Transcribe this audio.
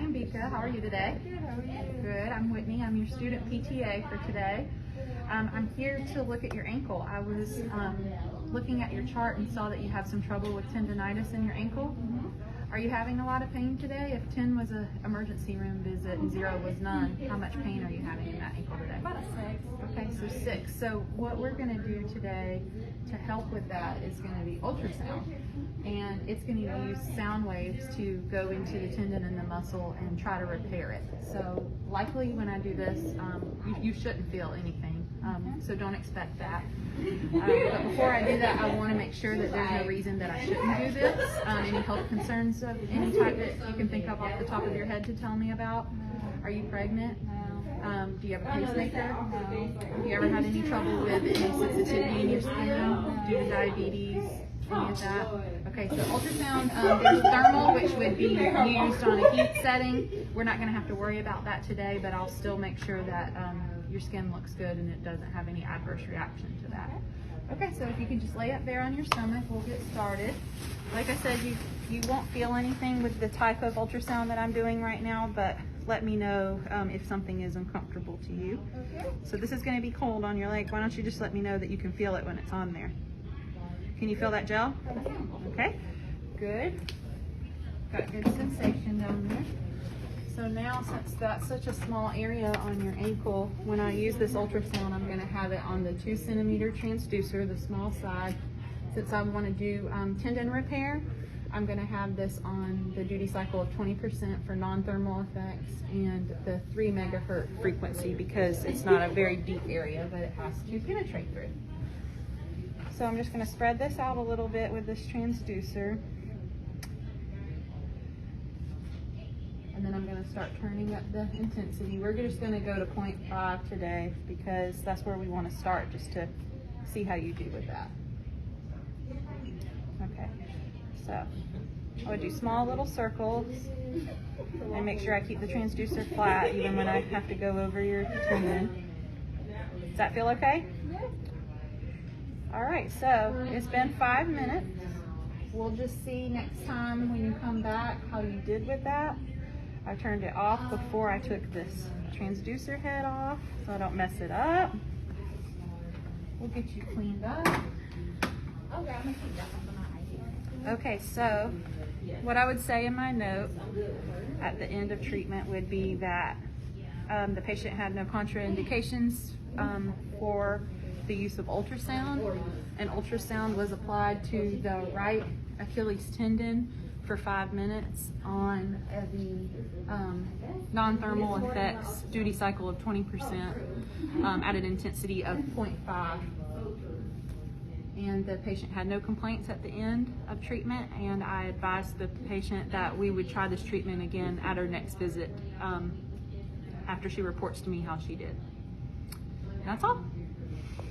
I'm Vika. How are you today? Good, how are you? Good. I'm Whitney. I'm your student PTA for today. I'm here to look at your ankle. I was looking at your chart and saw that you have some trouble with tendonitis in your ankle. Are you having a lot of pain today? If 10 was an emergency room visit and 0 was none, how much pain are you having in that ankle today? About a 6. Okay, so 6. So what we're going to do today to help with that is going to be ultrasound. And it's going to use sound waves to go into the tendon and the muscle and try to repair it. So likely when I do this, you shouldn't feel anything, so don't expect that. But before I do that, I want to make sure that there's no reason that I shouldn't do this. Any health concerns of any type that you can think of off the top of your head to tell me about? Are you pregnant? No. Do you have a pacemaker? No. Have you ever had any trouble with any sensitivity in your skin due to diabetes? Any of that? Okay, so ultrasound, there's thermal, which would be used on a heat setting. We're not going to have to worry about that today, but I'll still make sure that your skin looks good and it doesn't have any adverse reaction to that. Okay, so if you can just lay up there on your stomach, we'll get started. Like I said, you won't feel anything with the type of ultrasound that I'm doing right now, but let me know if something is uncomfortable to you. Okay. So this is going to be cold on your leg. Why don't you just let me know that you can feel it when it's on there? Can you feel that gel? Okay, good. Got good sensation down there. So now, since that's such a small area on your ankle, when I use this ultrasound, I'm going to have it on the 2 centimeter transducer, the small side. Since I want to do tendon repair, I'm going to have this on the duty cycle of 20% for non-thermal effects and the 3 megahertz frequency because it's not a very deep area, but it has to penetrate through. So I'm just going to spread this out a little bit with this transducer. And then I'm going to start turning up the intensity. We're just going to go to 0.5 today because that's where we want to start, just to see how you do with that. Okay, so I would do small little circles and make sure I keep the transducer flat even when I have to go over your tendon. Does that feel okay? All right, so it's been 5 minutes. We'll just see next time when you come back how you did with that. I turned it off before I took this transducer head off so I don't mess it up. We'll get you cleaned up. Okay, so what I would say in my note at the end of treatment would be that the patient had no contraindications for the use of ultrasound, and ultrasound was applied to the right Achilles tendon for 5 minutes on the non-thermal effects duty cycle of 20% at an intensity of 0.5. And the patient had no complaints at the end of treatment, and I advised the patient that we would try this treatment again at her next visit after she reports to me how she did. That's all.